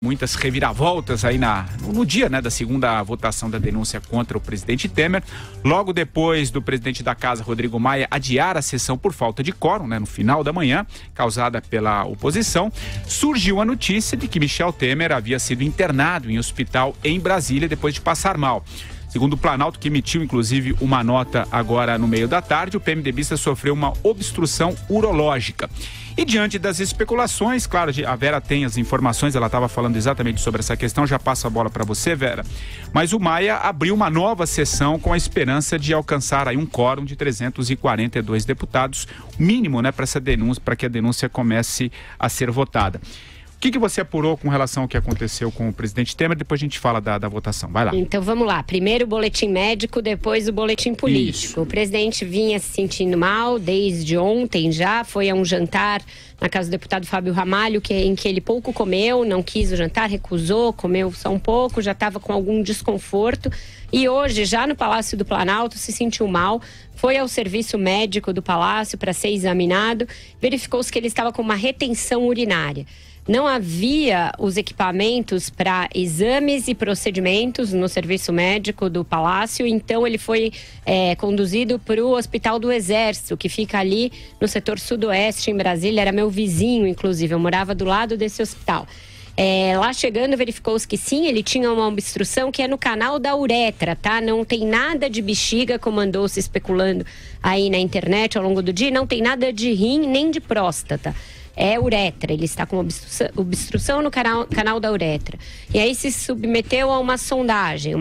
Muitas reviravoltas aí no dia, né, da segunda votação da denúncia contra o presidente Temer. Logo depois do presidente da casa, Rodrigo Maia, adiar a sessão por falta de quórum, né, no final da manhã, causada pela oposição, surgiu a notícia de que Michel Temer havia sido internado em hospital em Brasília depois de passar mal. Segundo o Planalto, que emitiu inclusive uma nota agora no meio da tarde, o PMDBista sofreu uma obstrução urológica. E diante das especulações, claro, a Vera tem as informações, ela estava falando exatamente sobre essa questão, já passo a bola para você, Vera. Mas o Maia abriu uma nova sessão com a esperança de alcançar aí um quórum de 342 deputados, mínimo, né, para essa denúncia, para que a denúncia comece a ser votada. O que você apurou com relação ao que aconteceu com o presidente Temer? Depois a gente fala da votação. Vai lá. Então vamos lá. Primeiro o boletim médico, depois o boletim político. Isso. O presidente vinha se sentindo mal desde ontem já. Foi a um jantar na casa do deputado Fábio Ramalho, em que ele pouco comeu, não quis o jantar, recusou, comeu só um pouco, já estava com algum desconforto. E hoje, já no Palácio do Planalto, se sentiu mal. Foi ao serviço médico do Palácio para ser examinado. Verificou-se que ele estava com uma retenção urinária. Não havia os equipamentos para exames e procedimentos no serviço médico do Palácio, então ele foi conduzido para o Hospital do Exército, que fica ali no setor sudoeste, em Brasília. Era meu vizinho, inclusive, eu morava do lado desse hospital. Lá chegando, verificou-se que sim, ele tinha uma obstrução que é no canal da uretra, tá? Não tem nada de bexiga, como andou se especulando aí na internet ao longo do dia, não tem nada de rim nem de próstata. É uretra, ele está com obstrução no canal da uretra. E aí se submeteu a uma sondagem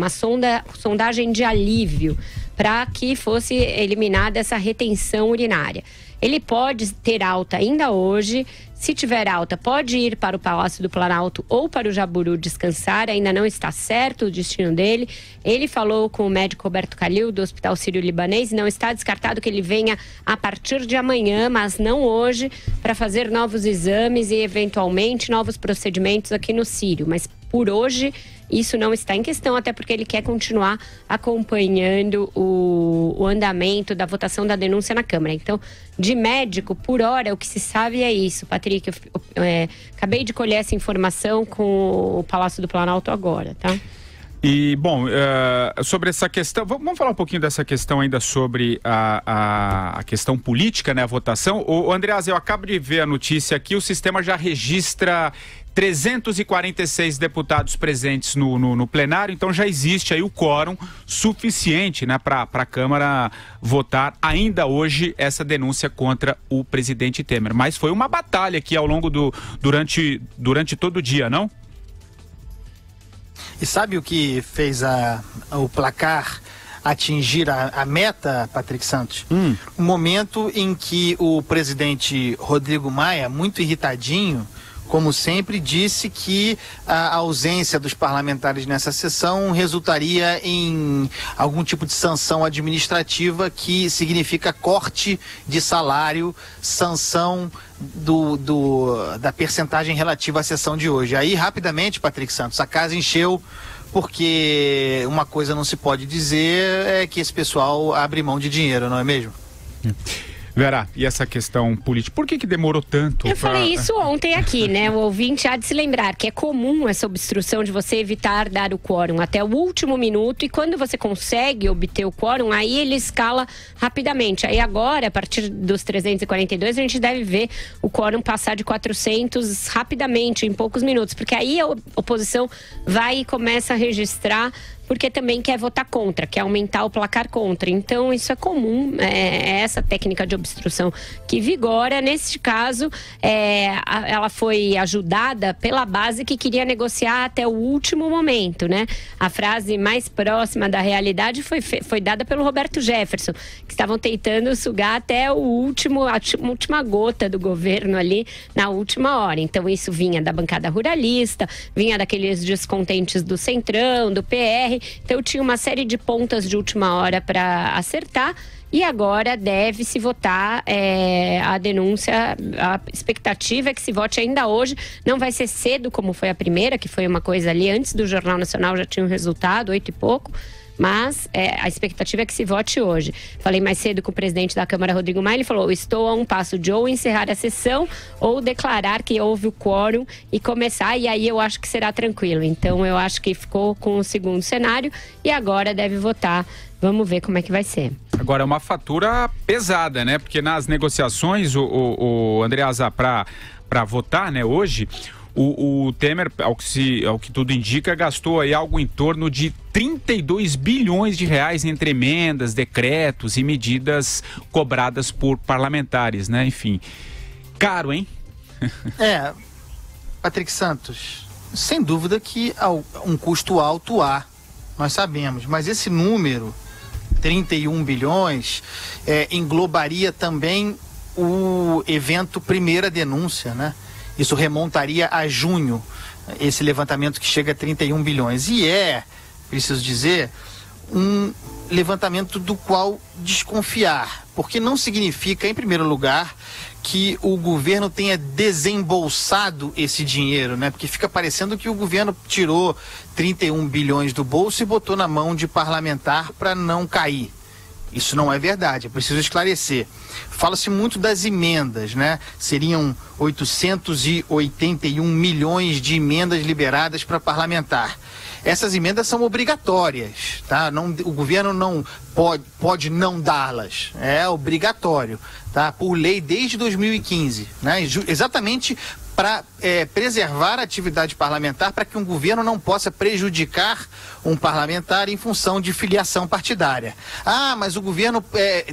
de alívio para que fosse eliminada essa retenção urinária. Ele pode ter alta ainda hoje. Se tiver alta, pode ir para o Palácio do Planalto ou para o Jaburu descansar. Ainda não está certo o destino dele. Ele falou com o médico Roberto Calil, do Hospital Sírio-Libanês. Não está descartado que ele venha a partir de amanhã, mas não hoje, para fazer novos exames e, eventualmente, novos procedimentos aqui no Sírio. Mas, por hoje, isso não está em questão, até porque ele quer continuar acompanhando o andamento da votação da denúncia na Câmara. Então, de médico, por hora, o que se sabe é isso, Patrick. Eu acabei de colher essa informação com o Palácio do Planalto agora, tá? E, bom, sobre essa questão, vamos falar um pouquinho dessa questão ainda sobre a questão política, né, a votação. O Andreas, eu acabo de ver a notícia aqui, o sistema já registra 346 deputados presentes no plenário, então já existe aí o quórum suficiente, né, para a Câmara votar ainda hoje essa denúncia contra o presidente Temer. Mas foi uma batalha aqui ao longo durante todo o dia, não? E sabe o que fez o placar atingir a meta, Patrick Santos? O momento em que o presidente Rodrigo Maia, muito irritadinho, como sempre, disse que a ausência dos parlamentares nessa sessão resultaria em algum tipo de sanção administrativa, que significa corte de salário, sanção da percentagem relativa à sessão de hoje. Aí, rapidamente, Patrick Santos, a casa encheu, porque uma coisa não se pode dizer é que esse pessoal abre mão de dinheiro, não é mesmo? Vera, e essa questão política, por que demorou tanto? Eu falei isso ontem aqui, né? O ouvinte há de se lembrar que é comum essa obstrução de você evitar dar o quórum até o último minuto, e quando você consegue obter o quórum, aí ele escala rapidamente. Aí agora, a partir dos 342, a gente deve ver o quórum passar de 400 rapidamente, em poucos minutos, porque aí a oposição vai e começa a registrar, porque também quer votar contra, quer aumentar o placar contra. Então, isso é comum, é essa técnica de obstrução que vigora. Neste caso, ela foi ajudada pela base que queria negociar até o último momento, né? A frase mais próxima da realidade foi dada pelo Roberto Jefferson, que estavam tentando sugar até a última gota do governo ali na última hora. Então, isso vinha da bancada ruralista, vinha daqueles descontentes do Centrão, do PR. Então tinha uma série de pontas de última hora para acertar, e agora deve-se votar a denúncia. A expectativa é que se vote ainda hoje. Não vai ser cedo como foi a primeira, que foi uma coisa ali antes do Jornal Nacional, já tinha um resultado, 8 e pouco. Mas a expectativa é que se vote hoje. Falei mais cedo com o presidente da Câmara, Rodrigo Maia, ele falou: estou a um passo de ou encerrar a sessão ou declarar que houve o quórum e começar, e aí eu acho que será tranquilo. Então eu acho que ficou com o segundo cenário e agora deve votar. Vamos ver como é que vai ser. Agora, é uma fatura pesada, né? Porque nas negociações, o André Azar, para votar, né, hoje, o Temer, ao que tudo indica, gastou aí algo em torno de 32 bilhões de reais entre emendas, decretos e medidas cobradas por parlamentares, né? Enfim, caro, hein? Patrick Santos, sem dúvida que um custo alto há, nós sabemos, mas esse número, 31 bilhões, englobaria também o evento Primeira Denúncia, né? Isso remontaria a junho, esse levantamento que chega a 31 bilhões. E preciso dizer, um levantamento do qual desconfiar, porque não significa, em primeiro lugar, que o governo tenha desembolsado esse dinheiro, né? Porque fica parecendo que o governo tirou 31 bilhões do bolso e botou na mão de parlamentar para não cair. Isso não é verdade, é preciso esclarecer. Fala-se muito das emendas, né? Seriam 881 milhões de emendas liberadas para parlamentar. Essas emendas são obrigatórias, tá? O governo não pode não dá-las, é obrigatório, tá? Por lei desde 2015, né? Exatamente para preservar a atividade parlamentar, para que um governo não possa prejudicar um parlamentar em função de filiação partidária. Ah, mas o governo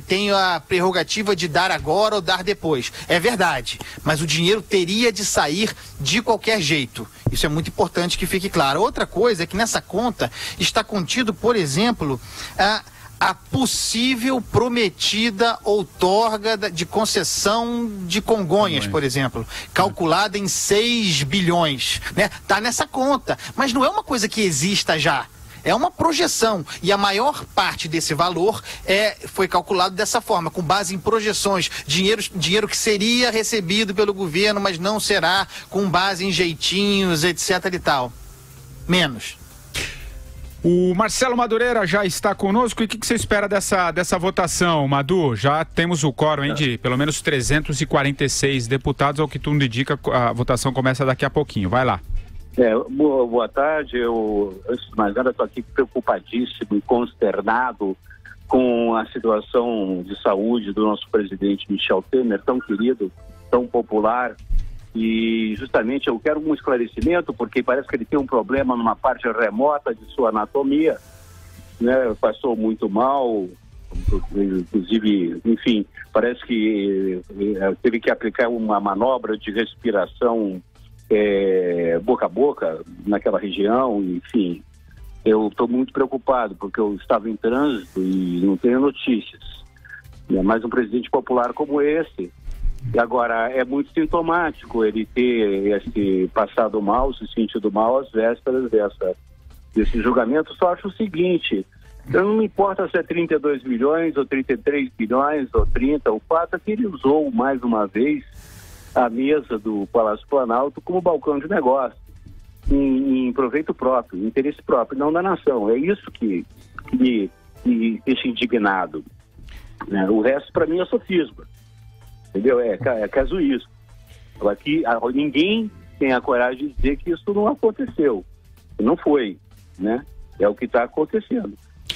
tem a prerrogativa de dar agora ou dar depois. É verdade, mas o dinheiro teria de sair de qualquer jeito. Isso é muito importante que fique claro. Outra coisa é que nessa conta está contido, por exemplo, a possível prometida outorga de concessão de Congonhas, por exemplo, calculada em 6 bilhões, né? Tá nessa conta, mas não é uma coisa que exista já. É uma projeção, e a maior parte desse valor foi calculado dessa forma, com base em projeções, dinheiro que seria recebido pelo governo, mas não será, com base em jeitinhos, etc e tal. Menos. O Marcelo Madureira já está conosco. E o que você espera dessa votação, Madu? Já temos o quórum de pelo menos 346 deputados, ao que tudo indica, a votação começa daqui a pouquinho. Vai lá. Boa tarde. Eu, antes de mais nada, estou aqui preocupadíssimo e consternado com a situação de saúde do nosso presidente Michel Temer, tão querido, tão popular. E justamente eu quero um esclarecimento, porque parece que ele tem um problema numa parte remota de sua anatomia, né? Passou muito mal, inclusive, enfim, parece que teve que aplicar uma manobra de respiração boca a boca naquela região, enfim. Eu estou muito preocupado, porque eu estava em trânsito e não tenho notícias. Mas um presidente popular como esse. E agora, é muito sintomático ele ter passado mal, se sentido mal às vésperas desse julgamento. Só acho o seguinte: não me importa se é 32 bilhões, ou 33 bilhões, ou 30, o fato é que ele usou mais uma vez a mesa do Palácio Planalto como balcão de negócio, em proveito próprio, interesse próprio, não da nação. É isso que me deixa indignado. O resto, para mim, é sofisma. Entendeu? É casuísmo. Aqui, ninguém tem a coragem de dizer que isso não aconteceu. Não foi, né? É o que está acontecendo.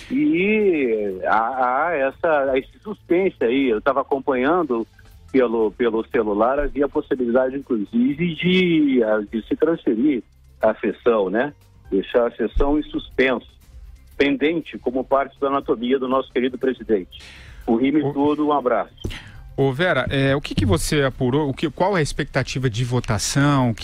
E há esse suspense aí. Eu estava acompanhando pelo celular, havia a possibilidade, inclusive, de se transferir a sessão, né? Deixar a sessão em suspenso, pendente, como parte da anatomia do nosso querido presidente. O rime tudo, um abraço. Ô Vera, o que você apurou? Qual é a expectativa de votação?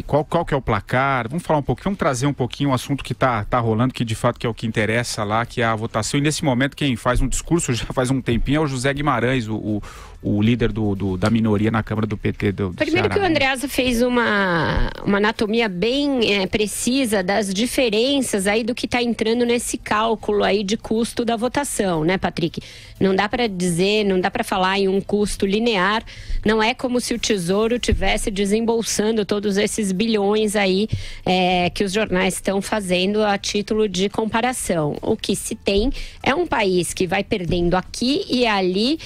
Qual que é o placar? Vamos falar um pouquinho, vamos trazer um pouquinho o assunto que tá rolando, que de fato que é o que interessa lá, que é a votação. E nesse momento quem faz um discurso já faz um tempinho é o José Guimarães, o o líder da minoria na Câmara do PT do Primeiro Ceará. Que o Andreasa fez uma anatomia bem precisa das diferenças aí do que está entrando nesse cálculo aí de custo da votação, né, Patrick? Não dá para dizer, não dá para falar em um custo linear, não é como se o Tesouro tivesse desembolsando todos esses bilhões aí que os jornais estão fazendo a título de comparação. O que se tem é um país que vai perdendo aqui e ali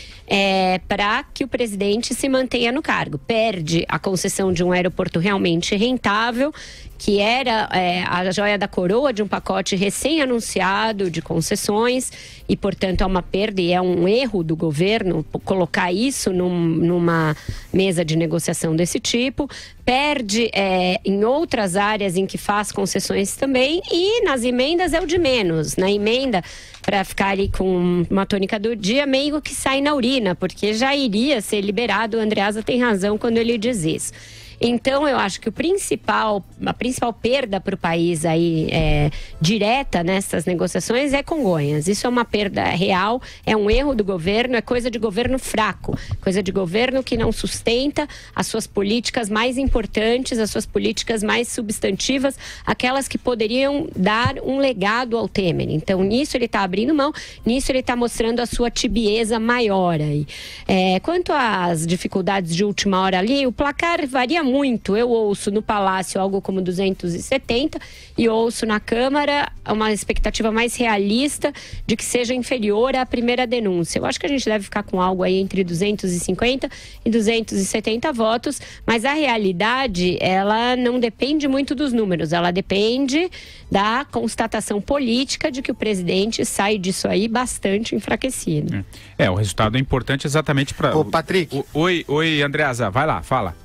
para que o presidente se mantenha no cargo. Perde a concessão de um aeroporto realmente rentável, que era a joia da coroa de um pacote recém-anunciado de concessões e, portanto, é uma perda e é um erro do governo colocar isso numa mesa de negociação desse tipo. Perde em outras áreas em que faz concessões também e nas emendas é o de menos. Na emenda, para ficar ali com uma tônica do dia, meio que sai na urina, porque já iria ser liberado. O Andreasa tem razão quando ele diz isso. Então, eu acho que a principal perda para o país aí, direta nessas negociações é Congonhas. Isso é uma perda real, é um erro do governo, é coisa de governo fraco, coisa de governo que não sustenta as suas políticas mais importantes, as suas políticas mais substantivas, aquelas que poderiam dar um legado ao Temer. Então, nisso ele está abrindo mão, nisso ele está mostrando a sua tibieza maior aí. Quanto às dificuldades de última hora ali, o placar varia muito. Eu ouço no Palácio algo como 270 e ouço na Câmara uma expectativa mais realista de que seja inferior à primeira denúncia. Eu acho que a gente deve ficar com algo aí entre 250 e 270 votos, mas a realidade, ela não depende muito dos números, ela depende da constatação política de que o presidente sai disso aí bastante enfraquecido. O resultado é importante exatamente para... Ô, Patrick. Oi, Andreasa, vai lá, fala.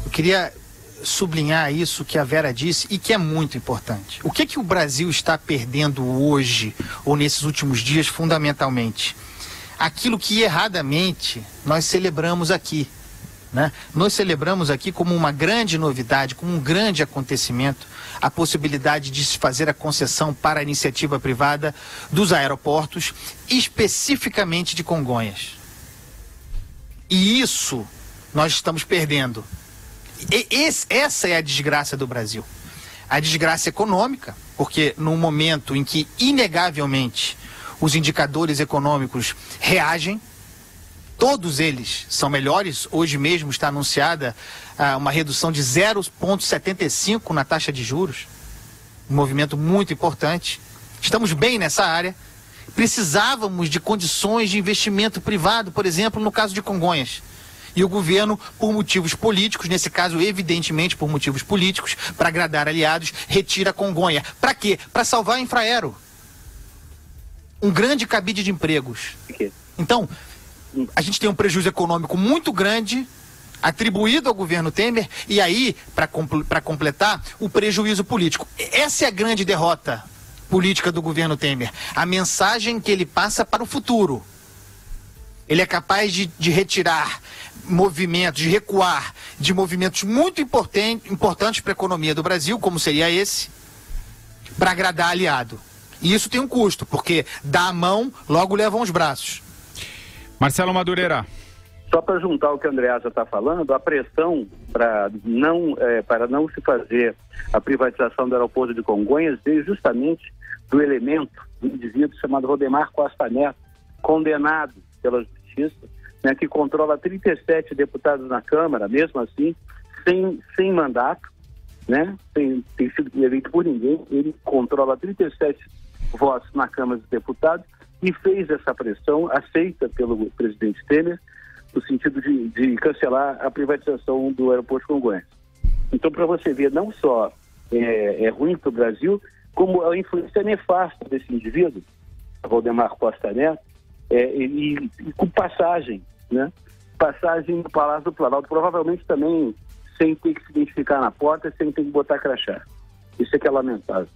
Eu queria sublinhar isso que a Vera disse e que é muito importante. O que o Brasil está perdendo hoje, ou nesses últimos dias, fundamentalmente? Aquilo que erradamente nós celebramos aqui, né? Nós celebramos aqui como uma grande novidade, como um grande acontecimento, a possibilidade de se fazer a concessão para a iniciativa privada dos aeroportos, especificamente de Congonhas. E isso nós estamos perdendo. Essa é a desgraça do Brasil. A desgraça econômica, porque no momento em que, inegavelmente, os indicadores econômicos reagem, todos eles são melhores. Hoje mesmo está anunciada uma redução de 0,75 na taxa de juros. Um movimento muito importante. Estamos bem nessa área. Precisávamos de condições de investimento privado, por exemplo, no caso de Congonhas. E o governo, por motivos políticos, nesse caso, evidentemente por motivos políticos, para agradar aliados, retira a Congonha. Para quê? Para salvar a Infraero. Um grande cabide de empregos. Então, a gente tem um prejuízo econômico muito grande atribuído ao governo Temer e aí, para completar, o prejuízo político. Essa é a grande derrota política do governo Temer. A mensagem que ele passa para o futuro. Ele é capaz de retirar movimentos, de recuar de movimentos muito importantes para a economia do Brasil, como seria esse, para agradar aliado. E isso tem um custo, porque dá a mão, logo levam os braços. Marcelo Madureira. Só para juntar o que a Andreasa está falando, a pressão para não se fazer a privatização do aeroporto de Congonhas veio justamente do elemento do indivíduo chamado Valdemar Costa Neto, condenado pela Justiça, né, que controla 37 deputados na Câmara, mesmo assim, sem mandato, né, tem sido eleito por ninguém. Ele controla 37 votos na Câmara dos Deputados e fez essa pressão, aceita pelo presidente Temer, no sentido de cancelar a privatização do aeroporto de Congonhas. Então, para você ver, não só é ruim para o Brasil, como a influência nefasta desse indivíduo, Valdemar Costa Neto, e com passagem, né? Passagem no Palácio do Planalto, provavelmente também sem ter que se identificar na porta, sem ter que botar crachá. Isso é que é lamentável.